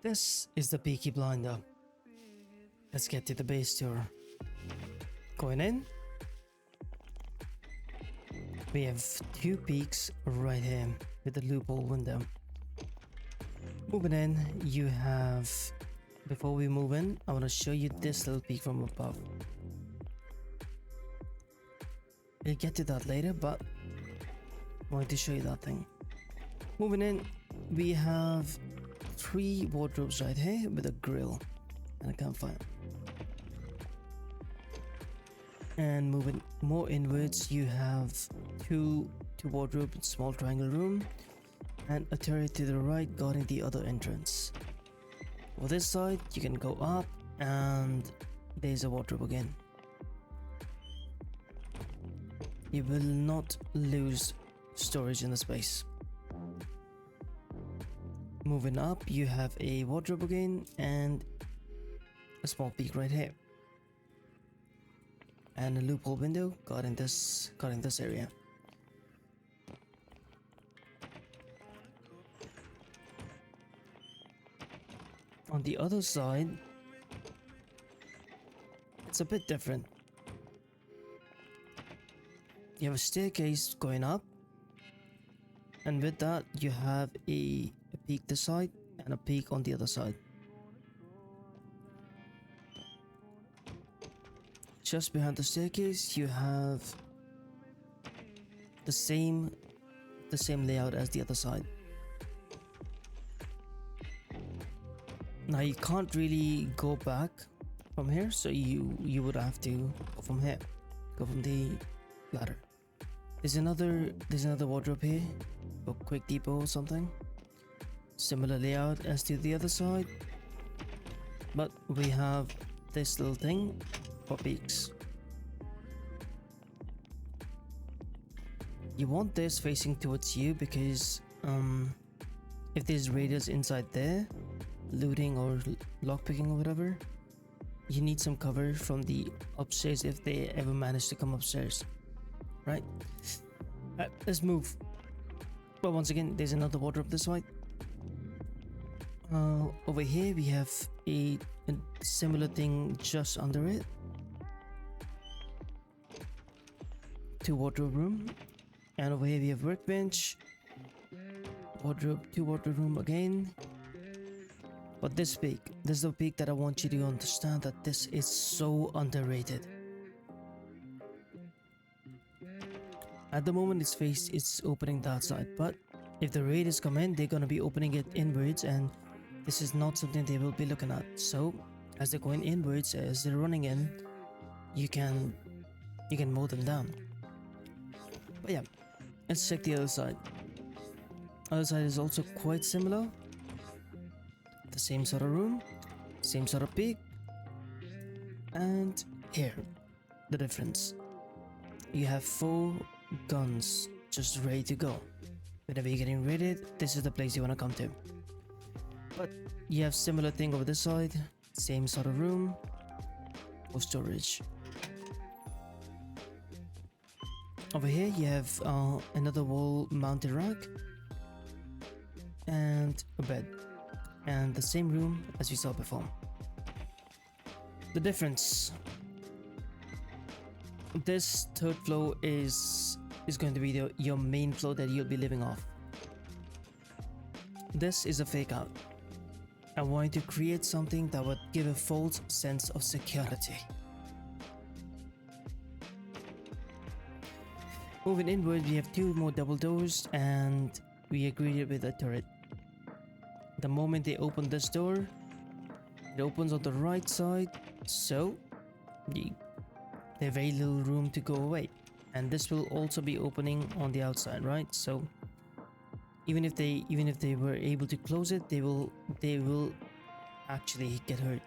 This is the Peaky blinder. Let's get to the base tour. Going in, we have two peaks right here with the loophole window. Moving in, you have, before we move in, I want to show you this little peak from above. We'll get to that later, but I wanted to show you that thing. Moving in, we have 3 wardrobes right here with a grill and a campfire. And moving more inwards, you have two wardrobe, small triangle room, and a turret to the right guarding the other entrance. For this side, you can go up, and there's a wardrobe again. You will not lose storage in the space. Moving up, you have a wardrobe again and a small peak right here, and a loophole window guarding this area. On the other side, it's a bit different. You have a staircase going up, and with that you have a peak this side and a peak on the other side. Just behind the staircase, you have the same layout as the other side. Now you can't really go back from here, so you would have to go from here, go from the ladder. There's another wardrobe here for quick depot or something. Similar layout as to the other side, but we have this little thing for peaks. You want this facing towards you because if there's raiders inside there, looting or lockpicking or whatever, you need some cover from the upstairs if they ever manage to come upstairs, right? Let's move. But once again, there's another wardrobe this side. Over here we have a similar thing just under it. 2 wardrobe room, and over here we have workbench, wardrobe, 2 wardrobe room again. But this is the peak that I want you to understand, that this is so underrated. At the moment it's opening that side, but if the raiders come in, they're gonna be opening it inwards, and this is not something they will be looking at. So as they're going inwards, as they're running in, you can mow them down. But yeah, let's check the other side. Other side is also quite similar. The same sort of room, same sort of peak, and here the difference. You have 4 guns just ready to go. Whenever you're getting raided, this is the place you want to come to. But you have similar thing over this side, same sort of room for storage. Over here you have another wall mounted rack and a bed, and the same room as we saw before. The difference: this 3rd floor is going to be your main floor that you'll be living off. This is a fake out. I wanted to create something that would give a false sense of security. Moving inward, we have 2 more double doors, and we agreed with a turret. The moment they open this door, it opens on the right side, so there's very little room to go away. And this will also be opening on the outside, right? So even if they were able to close it, they will actually get hurt.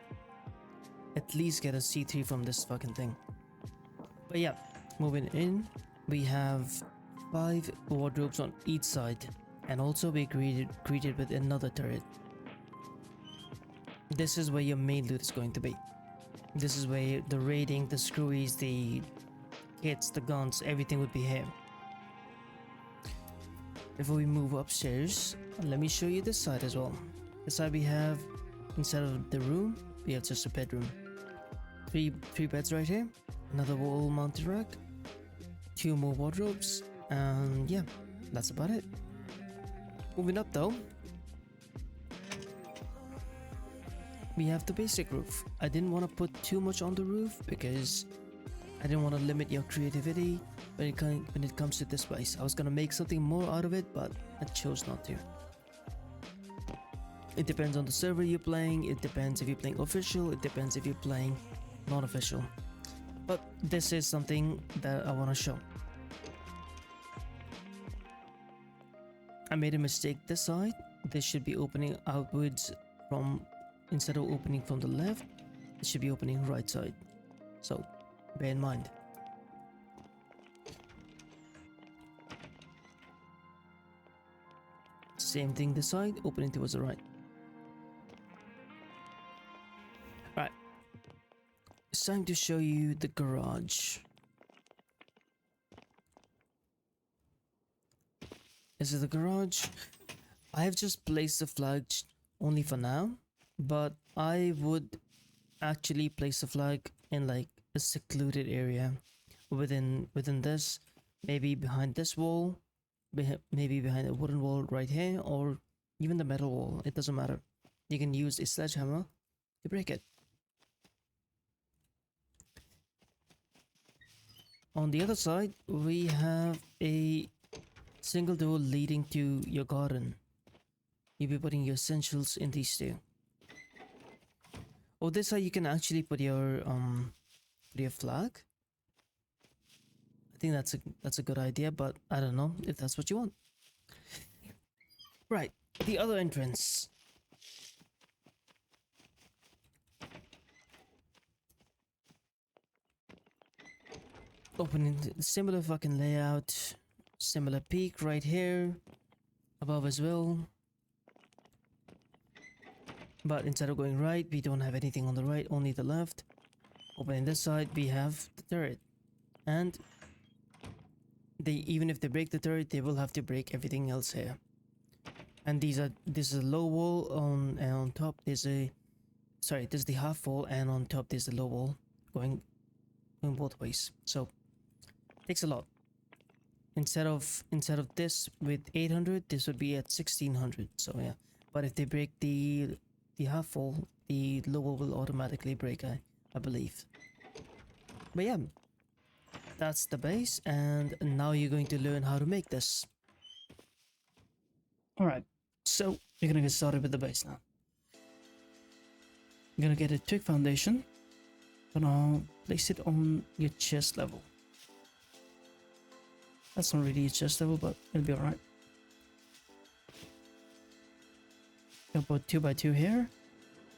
At least get a C3 from this fucking thing. But yeah, moving in, we have 5 wardrobes on each side, and also we greeted with another turret. This is where your main loot is going to be. This is where the raiding, the screwies, the kits, the guns, everything would be here. Before we move upstairs, let me show you this side as well. This side we have instead of the room, we have just a bedroom. Three beds right here, another wall mounted rack, 2 more wardrobes, and yeah, that's about it. Moving up though, we have the basic roof. I didn't want to put too much on the roof because I didn't want to limit your creativity when it comes to this place. I was gonna make something more out of it, but I chose not to. It depends on the server you're playing, it depends if you're playing official, it depends if you're playing non-official. But this is something that I want to show. I made a mistake this side. This should be opening outwards from, instead of opening from the left, it should be opening right side. So bear in mind. Same thing this side, opening towards the right. Right. It's time to show you the garage. This is the garage. I have just placed the flag only for now, but I would actually place the flag in like a secluded area within this, maybe behind this wall, maybe behind a wooden wall right here, or even the metal wall. It doesn't matter. You can use a sledgehammer to break it. On the other side, we have a single door leading to your garden. You'll be putting your essentials in these two. Oh, this side you can actually put your flag. I think that's a good idea, but I don't know if that's what you want. Right, the other entrance. Opening similar fucking layout, similar peak right here, above as well. But instead of going right, we don't have anything on the right, only the left. Opening this side, we have the turret. And even if they break the turret, they will have to break everything else here. And this is a low wall and on top there's a, sorry, this is the half wall, and on top there's the low wall going both ways. So takes a lot. Instead of this with 800, this would be at 1600. So yeah, but if they break the half wall, the low wall will automatically break, I believe. But yeah, that's the base, and now you're going to learn how to make this. Alright, so we're gonna get started with the base now. You're gonna get a twig foundation. Gonna place it on your chest level. That's not really a chest level, but it'll be alright. Gonna put 2x2 here,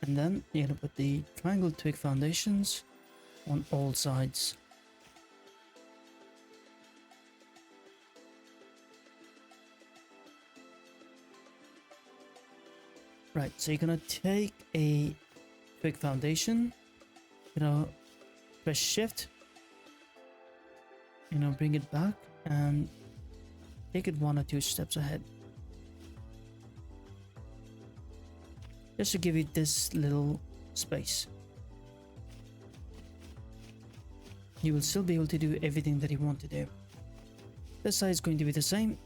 and then you're gonna put the triangle twig foundations on all sides. Right, so you're gonna take a twig foundation, press shift, bring it back and take it 1 or 2 steps ahead. Just to give you this little space. You will still be able to do everything that you want to do. This side is going to be the same.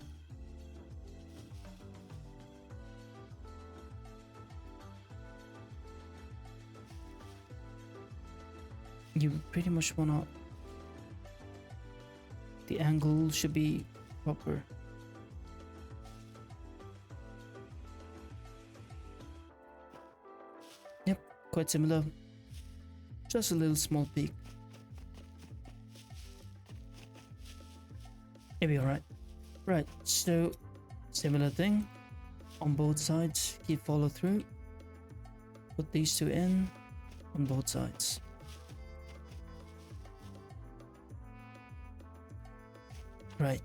You pretty much wanna, the angle should be proper. Yep, quite similar. Just a little small peak. It'll be alright. Right, so similar thing on both sides. Keep follow through. Put these two in on both sides. Right.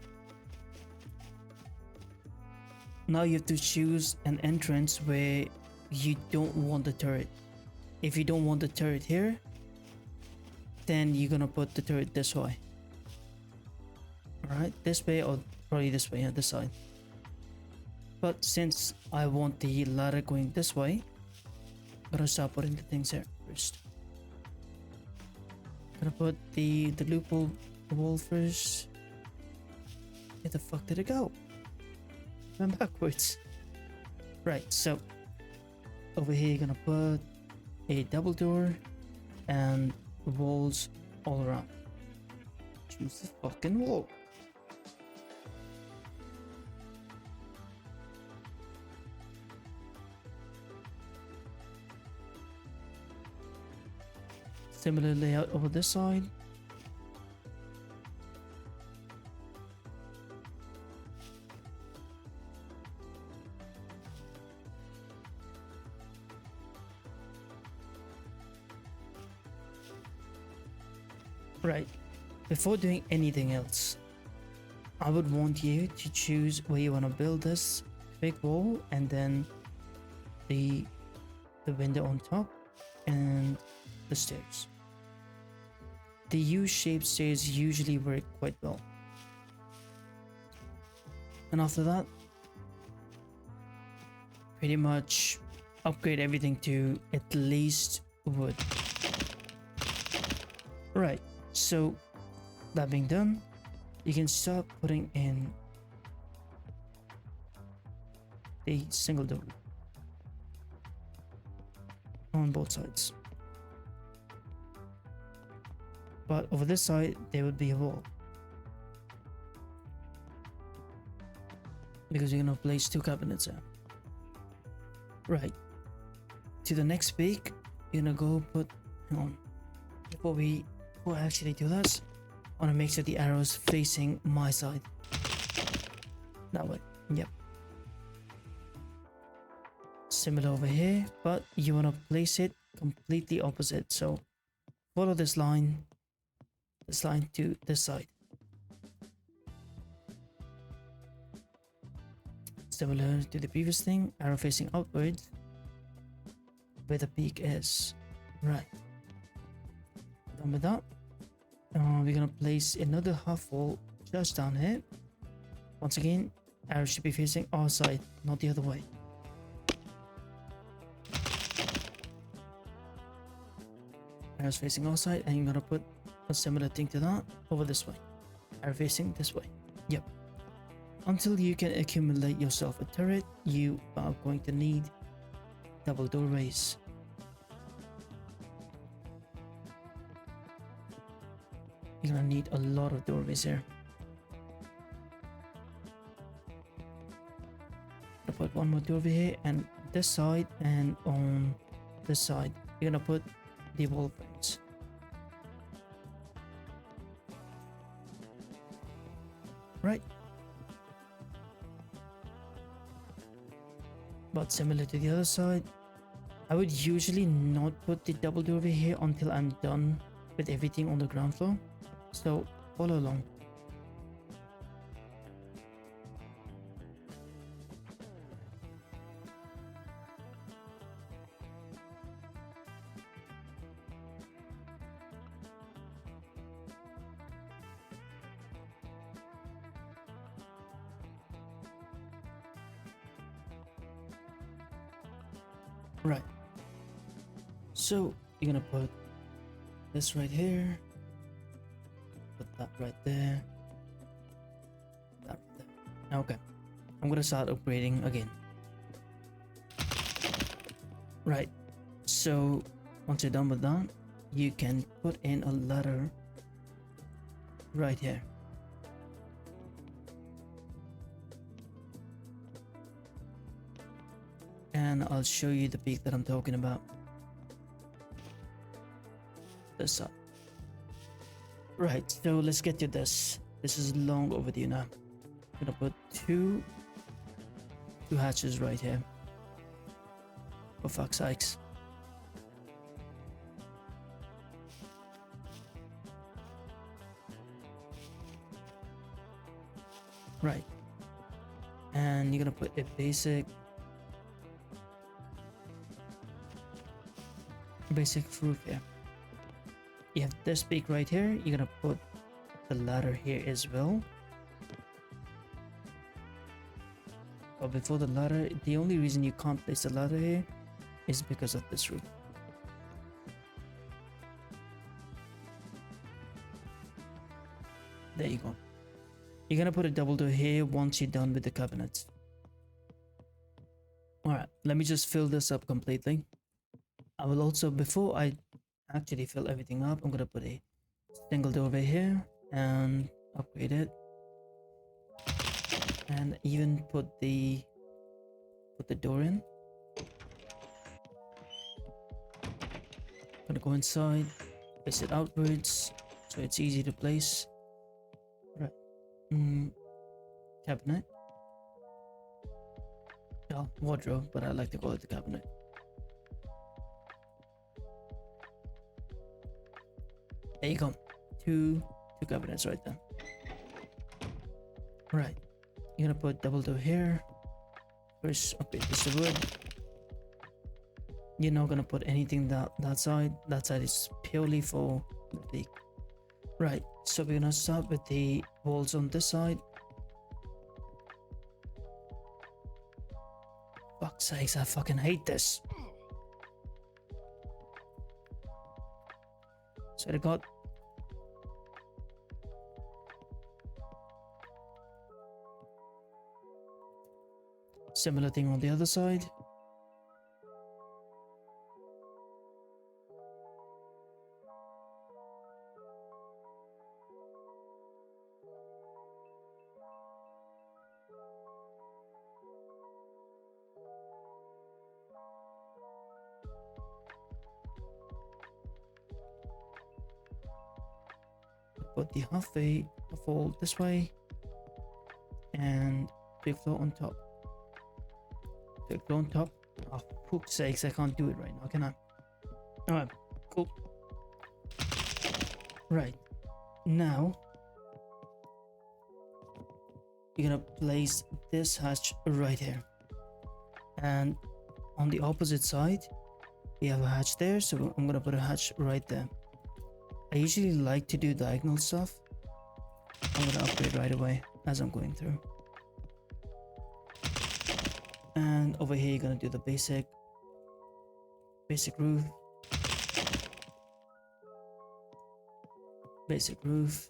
Now you have to choose an entrance where you don't want the turret. If you don't want the turret here, then you're gonna put the turret this way. Alright, this way, or probably this way, this side. But since I want the ladder going this way, I'm Gotta start putting the things here first. Gotta put the loophole wall first. Where the fuck did it go? Went backwards. Right, so over here you're gonna put a double door and walls all around. Choose the fucking wall. Similar layout over this side. Right, before doing anything else, I would want you to choose where you want to build this big wall and then the window on top and the stairs. The U-shaped stairs usually work quite well. And after that, pretty much upgrade everything to at least wood. Right, so that being done, you can start putting in a single door on both sides. But over this side, there would be a wall. Because you're gonna place 2 cabinets there. Right. To the next peak, you're gonna go put, hang on. Before I actually do this, I wanna make sure the arrow is facing my side. That way, yep. Similar over here, but you wanna place it completely opposite. So follow this line to this side. Similar to the previous thing, arrow facing outwards where the peak is. Right. Done with that. We're gonna place another half wall just down here. Once again, arrow should be facing our side, not the other way. Arrows facing our side, and you're gonna put a similar thing to that over this way. Arrow facing this way. Yep. Until you can accumulate yourself a turret, you are going to need double doorways. You're gonna need a lot of doorways here. I'll put one more doorway here, and this side, and on this side you're gonna put the wall frames. Right. But similar to the other side, I would usually not put the double doorway here until I'm done with everything on the ground floor. So follow along. Right. So you're gonna put this right here, put that right there, that right there. Okay. I'm gonna start upgrading again. Right. So once you're done with that, you can put in a ladder right here. And I'll show you the peak that I'm talking about. This side. Right, so let's get to this. This is long overdue now. I'm gonna put two hatches right here. For fuck's sakes. Right. And you're gonna put a basic roof here. You have this peak right here. You're gonna put the ladder here as well. But before the ladder, the only reason you can't place the ladder here is because of this roof. There you go. You're gonna put a double door here once you're done with the cabinets. Alright, let me just fill this up completely. I will also, before I actually fill everything up, I'm gonna put a single door over here and upgrade it. And even put the door in. Gonna go inside, place it outwards so it's easy to place. Right. Cabinet. Oh, wardrobe, but I like to call it the cabinet. There you go. Two cabinets right there. Right. You're gonna put double door here. First, upgrade this to wood. You're not gonna put anything that side. That side is purely for the peak. Right. So we're gonna start with the walls on this side. Fuck's sakes, I fucking hate this. So I got similar thing on the other side. Put the halfway fold this way and big floor on top. Big floor on top. Oh, fuck's sakes, I can't do it right now, can I? Alright, cool. Right. Now you're gonna place this hatch right here. And on the opposite side, we have a hatch there, so I'm gonna put a hatch right there. I usually like to do diagonal stuff. I'm gonna upgrade right away as I'm going through. And over here, you're gonna do the basic roof. Basic roof.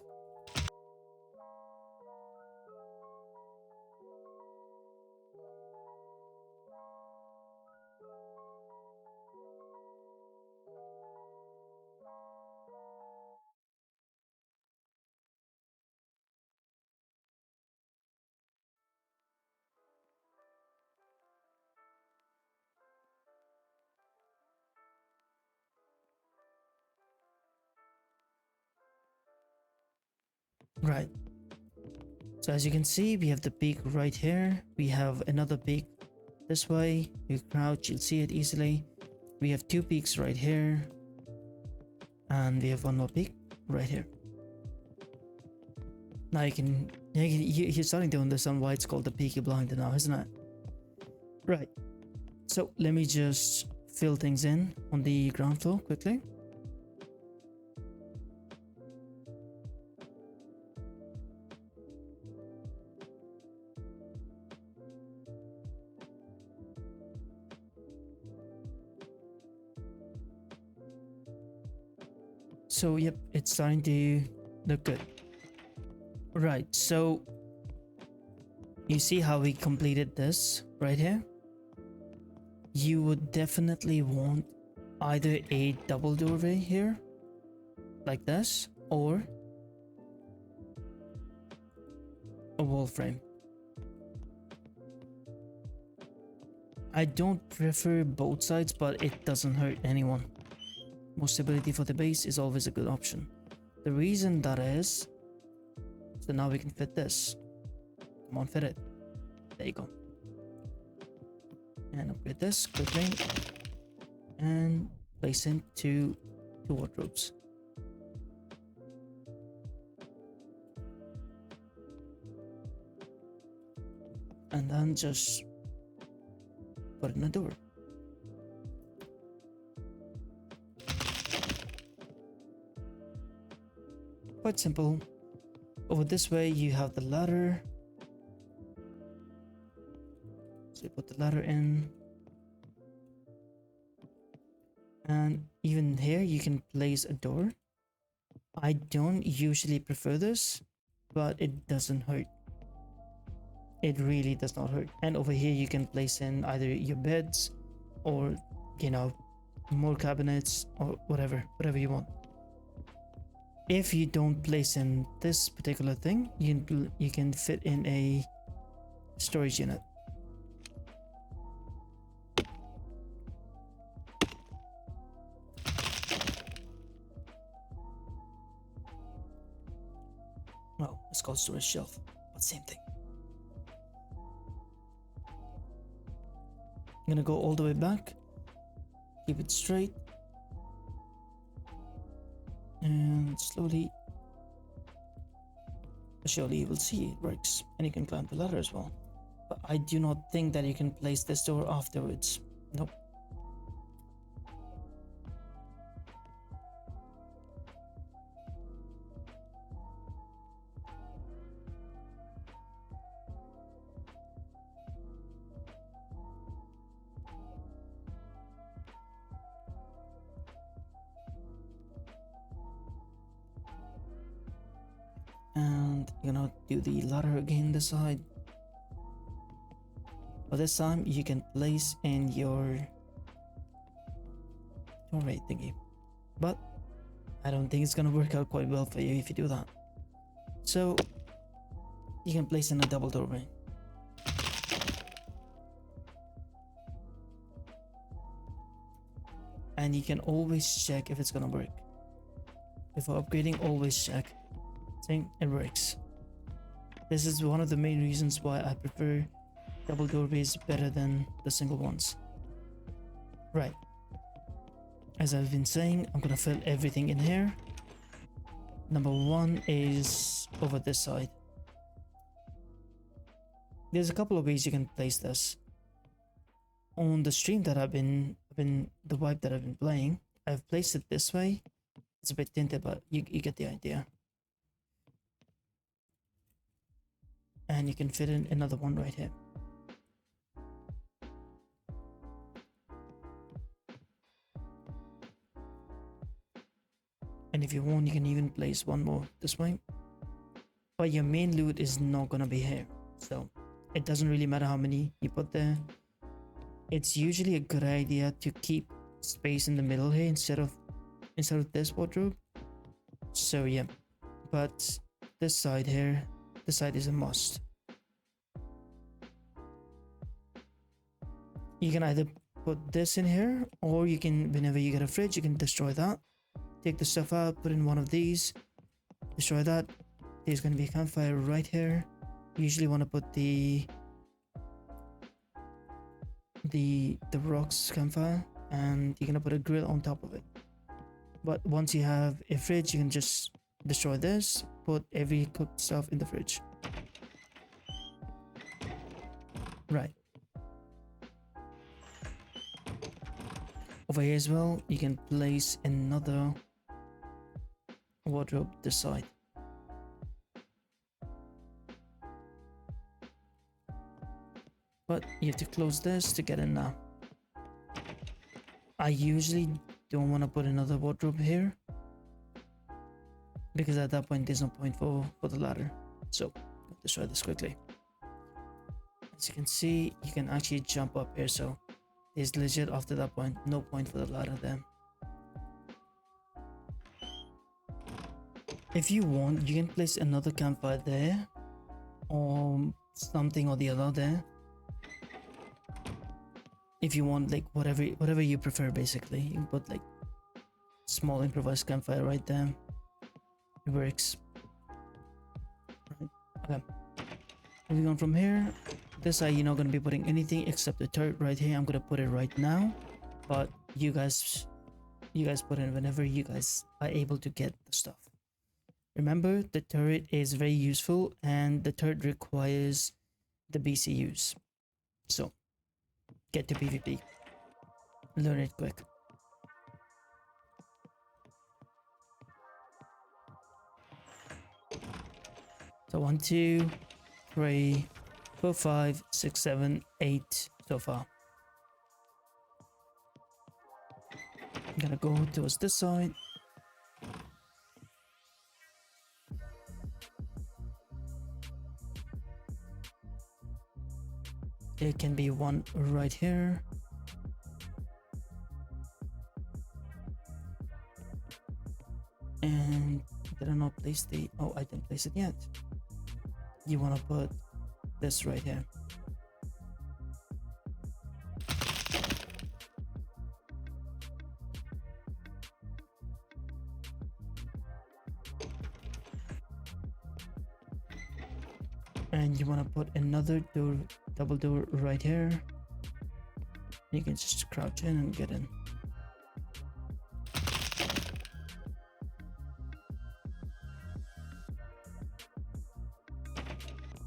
Right. So as you can see, we have the peak right here. We have another peak this way. You crouch, you'll see it easily. We have two peaks right here. And we have one more peak right here. Now you're starting to understand why it's called the Peaky Blinder now, isn't it? Right. So let me just fill things in on the ground floor quickly. So yep, it's starting to look good. Right, so you see how we completed this right here? You would definitely want either a double doorway here, like this, or a wall frame. I don't prefer both sides, but it doesn't hurt anyone. More stability for the base is always a good option. The reason that is, so now we can fit this. Come on, fit it. There you go. And upgrade this quickly. And place into two wardrobes. And then just put in a door. Quite simple. Over this way you have the ladder. So you put the ladder in. And even here you can place a door. I don't usually prefer this, but it doesn't hurt. It really does not hurt. And over here you can place in either your beds or, you know, more cabinets or whatever you want. If you don't place in this particular thing, you can fit in a storage unit. Well, it's called storage shelf, but same thing. I'm gonna go all the way back, keep it straight, and slowly but surely you will see it works, and you can climb the ladder as well. But I do not think that you can place this door afterwards. Nope. And you're gonna do the ladder again this side. But this time you can place in your doorway thingy. But I don't think it's gonna work out quite well for you if you do that. So you can place in a double doorway. And you can always check if it's gonna work. Before upgrading, always check. See, it works. This is one of the main reasons why I prefer double doorways better than the single ones. Right. As I've been saying, I'm gonna fill everything in here. Number one is over this side. There's a couple of ways you can place this. On the stream that the wipe that I've been playing, I've placed it this way. It's a bit tinted, but you get the idea. And you can fit in another one right here. And if you want, you can even place one more this way. But your main loot is not gonna be here, so it doesn't really matter how many you put there. It's usually a good idea to keep space in the middle here instead of this wardrobe. So yeah, but this side here, this side is a must. You can either put this in here, or you can, whenever you get a fridge, you can destroy that. Take the stuff out, put in one of these, destroy that. There's going to be a campfire right here. You usually want to put the rocks campfire, and you're going to put a grill on top of it. But once you have a fridge, you can just destroy this, put every cooked stuff in the fridge. Right. Over here as well, you can place another wardrobe this side. But you have to close this to get in now. I usually don't want to put another wardrobe here, because at that point there's no point for the ladder. So let's try this quickly. As you can see, you can actually jump up here, so there's legit after that point no point for the ladder there. If you want, you can place another campfire there, or something or the other there. If you want, like whatever you prefer, basically. You can put like small improvised campfire right there. It works. Right. Okay. Moving on from here. This side, you're not going to be putting anything except the turret right here. I'm going to put it right now, but you guys put in whenever you guys are able to get the stuff. Remember, the turret is very useful, and the turret requires the BCUs. So get to PvP. Learn it quick. So 1, 2, 3, 4, 5, 6, 7, 8 so far. I'm gonna go towards this side. There can be one right here. And did I not place the... Oh, I didn't place it yet. You want to put this right here. And you want to put another door, double door right here. You can just crouch in and get in.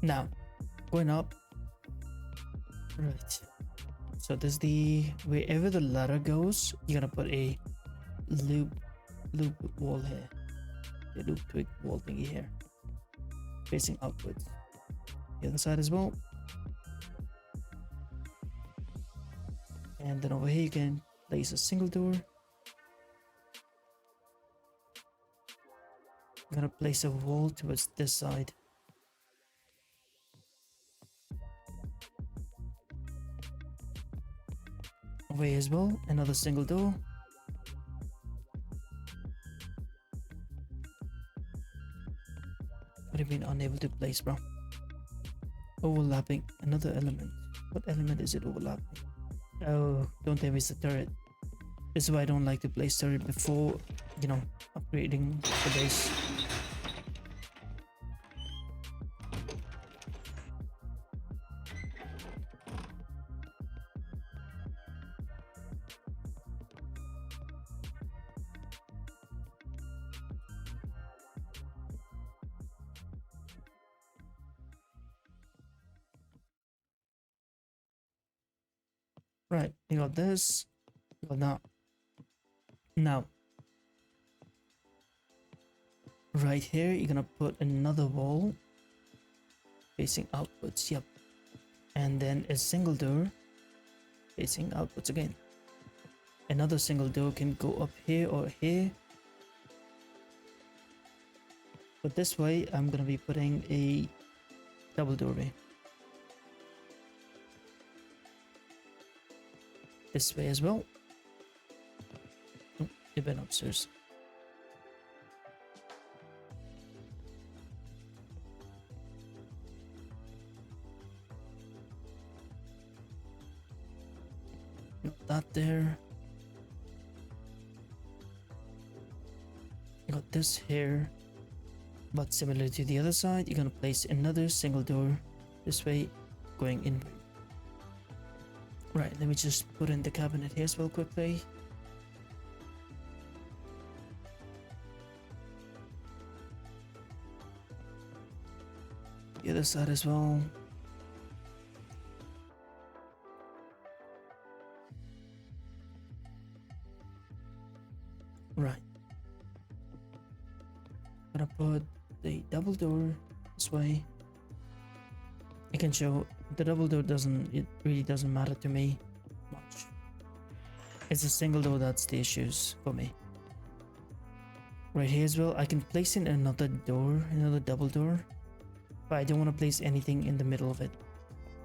Now, going up. Right. So this is the... Wherever the ladder goes, you're gonna put a loop wall here. A loop twig wall thingy here. Facing upwards. The other side as well. And then over here you can place a single door. I'm gonna place a wall towards this side. Over here as well, another single door. What have you been unable to place, bro? Overlapping another element. What element is it overlapping? Oh, don't tell me it's the turret. This is why I don't like to place turret before, you know, upgrading the base. Right, you got this, you got that. Now, right here, you're gonna put another wall facing outwards, yep. And then a single door facing outwards again. Another single door can go up here or here. But this way, I'm gonna be putting a double doorway. This way as well. Oh, it went upstairs. Got that there. Got this here. But similar to the other side, you're gonna place another single door this way, going inward. Right, let me just put in the cabinet here as well quickly. The other side as well. Right. Gonna put the double door this way. I can show the double door it really doesn't matter to me much. It's a single door that's the issues for me. Right here as well, I can place in another door, another double door, but I don't want to place anything in the middle of it.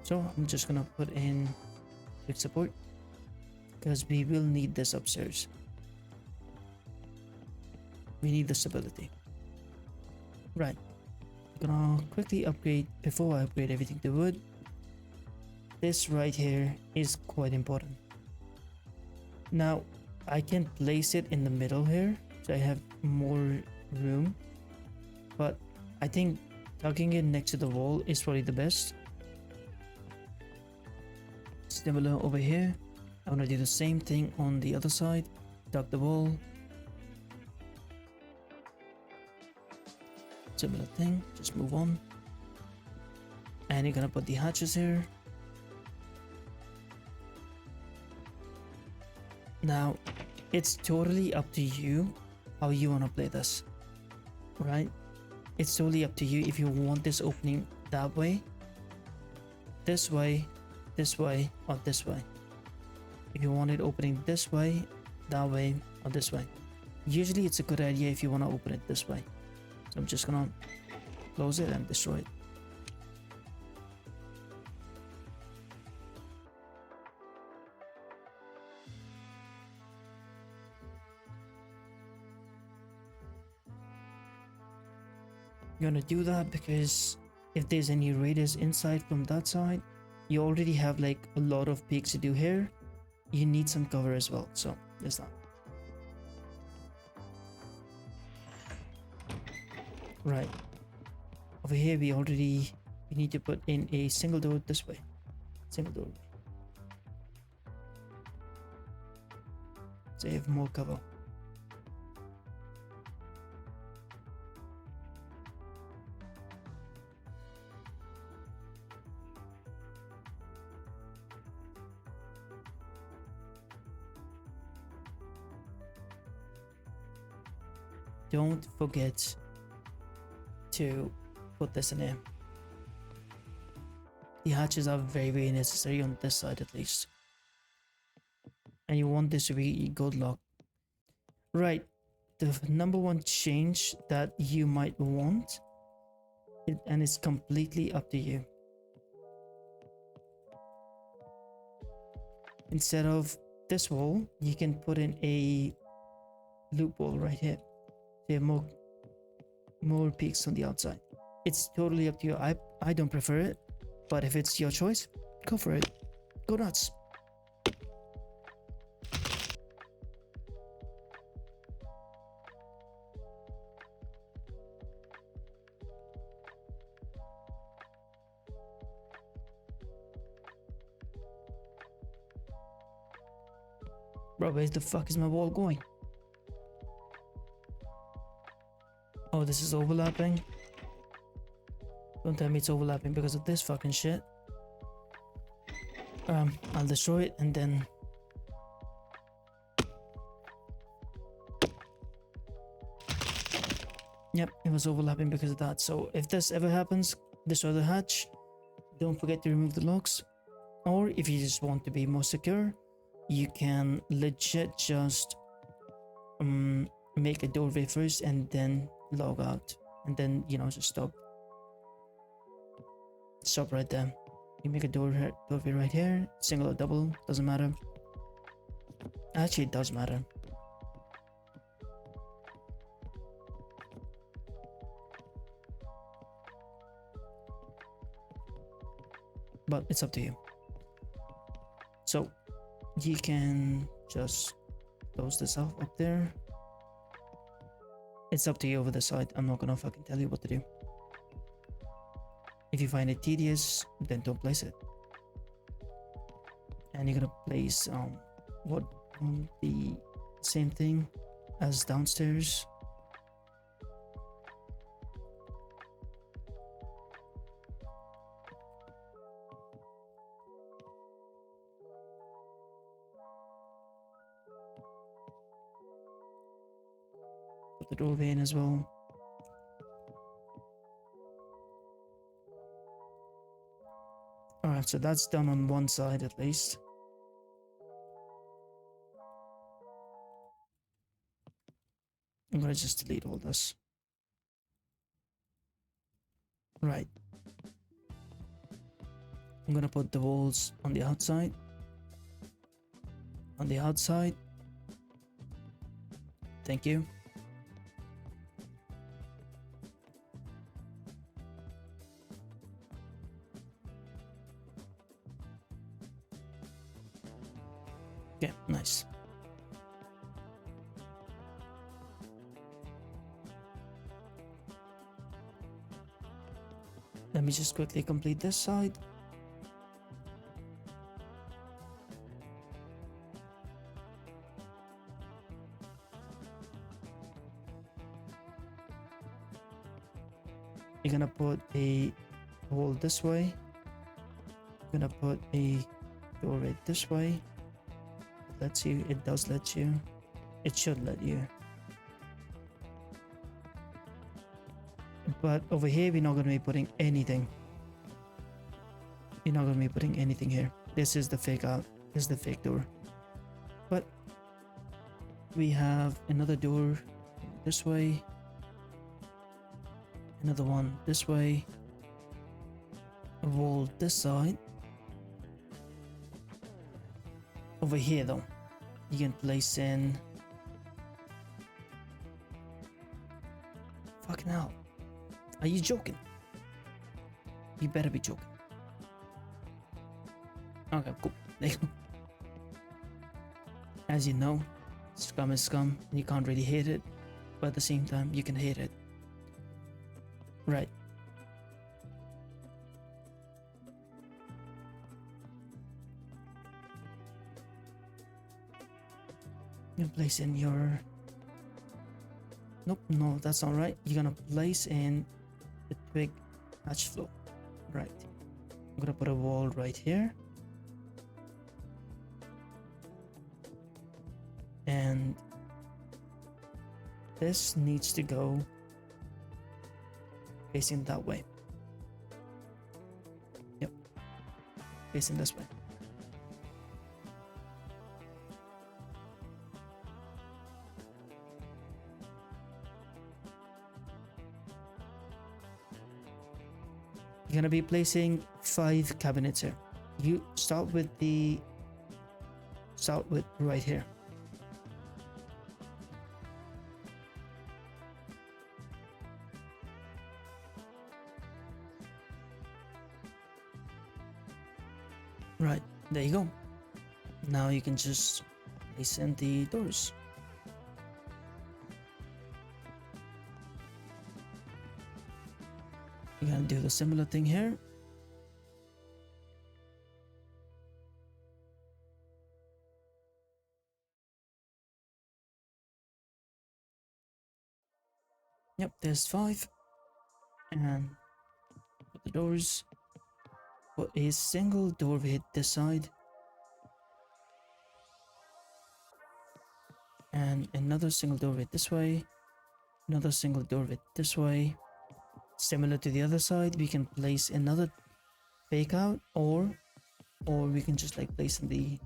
So I'm just gonna put in quick support because we will need this upstairs. We need the stability. Right. I'm gonna quickly upgrade before I upgrade everything to wood. This right here is quite important. Now I can place it in the middle here so I have more room, but I think tucking it next to the wall is probably the best. Similar over here, I want to do the same thing on the other side. Tuck the wall. Similar thing, just move on. And you're gonna put the hatches here. Now, it's totally up to you how you wanna play this, right? It's totally up to you if you want this opening that way, or this way. If you want it opening this way, that way or this way. Usually it's a good idea if you want to open it this way. So I'm just gonna close it and destroy it. You're gonna do that because if there's any raiders inside from that side, you already have like a lot of peaks to do here. You need some cover as well, so there's that. Right, over here we need to put in a single door this way, single doorway, so you have more cover. Don't forget to put this in here. The hatches are very necessary on this side at least. And you want this to be good luck. Right, the number one change that you might want, and it's completely up to you. Instead of this wall, you can put in a loophole right here. So you have more peaks on the outside. It's totally up to you. I don't prefer it, but if it's your choice, go for it. Go nuts. Bro, where the fuck is my wall going? Oh, this is overlapping. Don't tell me it's overlapping because of this fucking shit. I'll destroy it and then... Yep, it was overlapping because of that. So if this ever happens, destroy the hatch. Don't forget to remove the locks. Or if you just want to be more secure, you can legit just make a doorway first and then log out, and then, you know, just stop right there. You make a doorway right here, single or double, doesn't matter. Actually, it does matter. But it's up to you. So you can just close this off up there. It's up to you over the side. I'm not gonna fucking tell you what to do. If you find it tedious, then don't place it. And you're gonna place the same thing as downstairs. Put the doorway in as well. Alright, so that's done on one side at least. I'm gonna just delete all this. Right. I'm gonna put the walls on the outside. On the outside. Thank you. Okay, nice. Let me just quickly complete this side. You're gonna put a wall this way. You're gonna put a doorway this way. Lets you, it does let you. It should let you. But over here, we're not going to be putting anything. You're not going to be putting anything here. This is the fake out. This is the fake door. But we have another door this way, another one this way, a wall this side. Over here though, you can place in... Fucking hell. Are you joking? You better be joking. Okay, cool. There you go. As you know, scum is scum, and you can't really hate it, but at the same time, you can hate it. Right. You place in your... Nope, no, that's not right. You're gonna place in the twig hatch floor. Right. I'm gonna put a wall right here. And this needs to go facing that way. Yep. Facing this way. You're gonna be placing 5 cabinets here. You start with right here. Right, there you go. Now you can just place in the doors. You're gonna do the similar thing here. Yep, there's 5. And put the doors. Put a single doorway this side. And another single doorway this way. Another single doorway this way. Similar to the other side, we can place another fake out, or we can just like place in the, you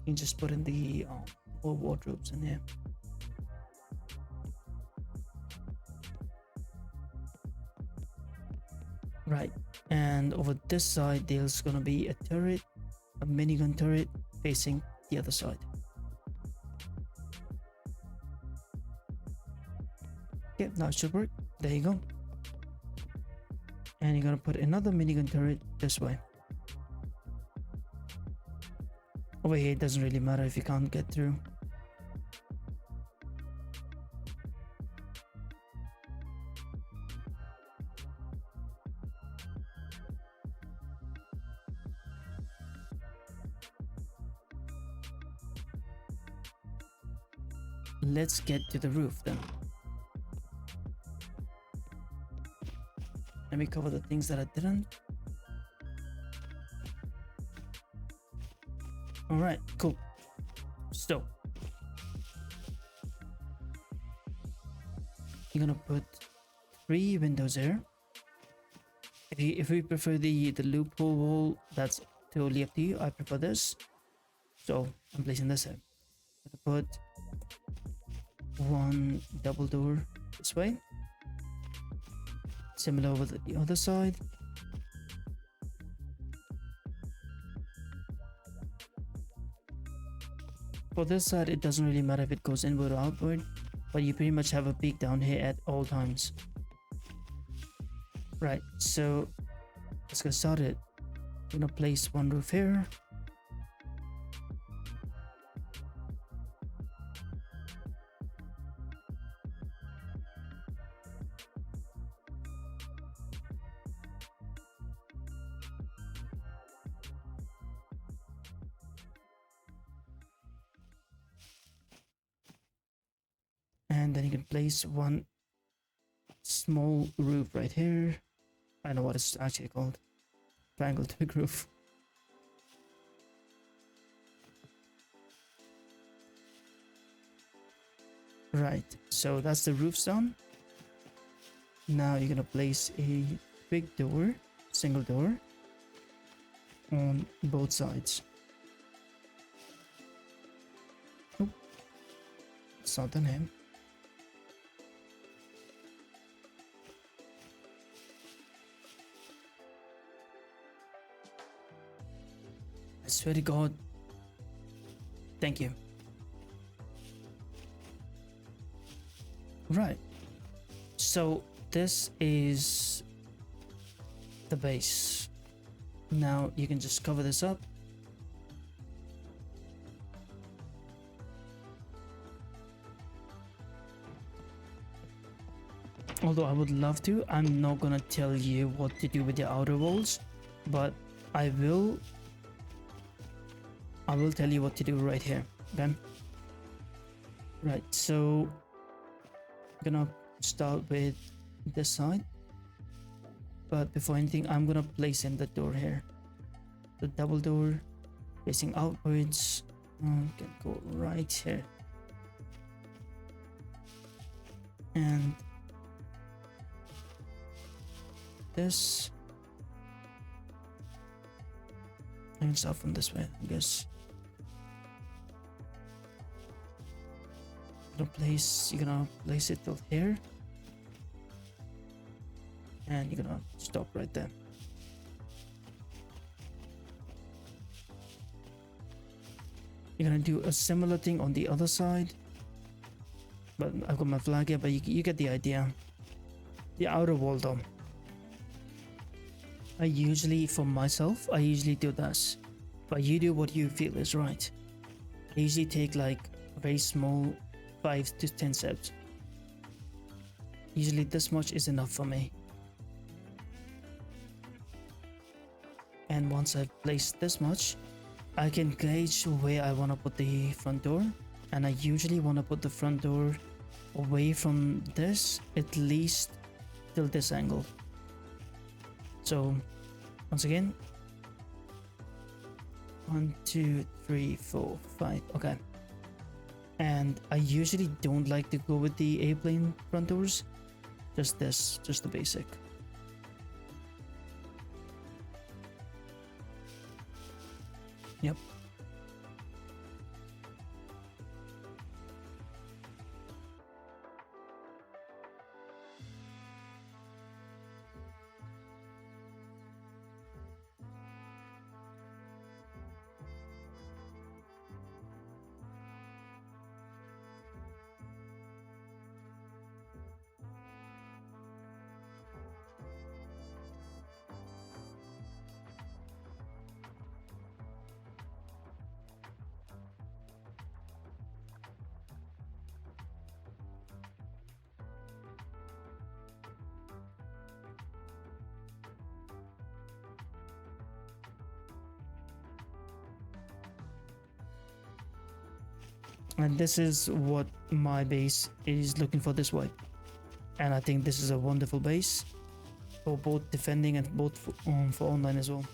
can just put in the whole wardrobes in here. Right, and over this side there's gonna be a turret, a minigun turret facing the other side. Okay, now it should work. There you go. And you're gonna put another minigun turret this way. Over here, it doesn't really matter if you can't get through. Let's get to the roof then. Let me cover the things that I didn't. Alright, cool. So you're gonna put 3 windows here. If we prefer the loophole wall, that's totally up to you. I prefer this, so I'm placing this here. I'm gonna put 1 double door this way. Similar over the other side. For this side, it doesn't really matter if it goes inward or outward, but you pretty much have a peak down here at all times. Right, so let's get started. I'm gonna place 1 roof here. And then you can place 1 small roof right here. I know what it's actually called. Triangle twig roof. Right, so that's the roof done. Now you're gonna place a big door, single door, on both sides. It's not the name. I swear to God. Thank you. Right. So this is the base. Now you can just cover this up. Although I would love to, I'm not gonna tell you what to do with the outer walls, but I will tell you what to do right here. Okay. Right, so I'm gonna start with this side, but before anything I'm gonna place in the door here, the double door facing outwards. Can go right here, and this I can start from this way, I guess. You're gonna place it till here, and you're gonna stop right there. You're gonna do a similar thing on the other side, but I've got my flag here, but you get the idea. The outer wall though, for myself, I usually do this, but you do what you feel is right. I usually take like very small 5 to 10 steps. Usually this much is enough for me. And once I've placed this much, I can gauge where I want to put the front door, and I usually want to put the front door away from this, at least till this angle. So once again, 1, 2, 3, 4, 5. Okay. And I usually don't like to go with the A-plane front doors. Just the basic. Yep. And this is what my base is looking for this way. And I think this is a wonderful base for both defending and both for online as well.